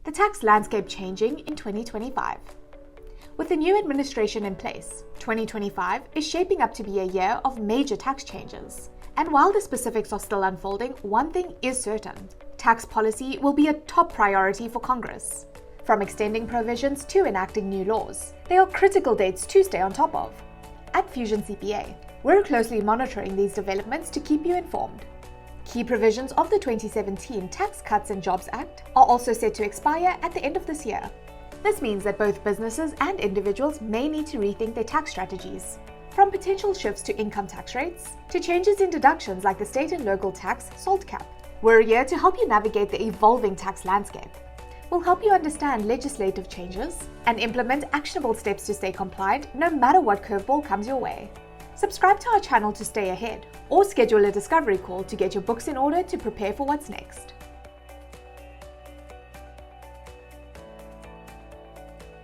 The tax landscape changing in 2025. With the new administration in place, 2025 is shaping up to be a year of major tax changes. And while the specifics are still unfolding, one thing is certain: tax policy will be a top priority for Congress. From extending provisions to enacting new laws, they are critical dates to stay on top of. At Fusion CPA, we're closely monitoring these developments to keep you informed. Key provisions of the 2017 Tax Cuts and Jobs Act are also set to expire at the end of this year. This means that both businesses and individuals may need to rethink their tax strategies. From potential shifts to income tax rates, to changes in deductions like the state and local tax SALT cap, we're here to help you navigate the evolving tax landscape. We'll help you understand legislative changes and implement actionable steps to stay compliant no matter what curveball comes your way. Subscribe to our channel to stay ahead, or schedule a discovery call to get your books in order to prepare for what's next.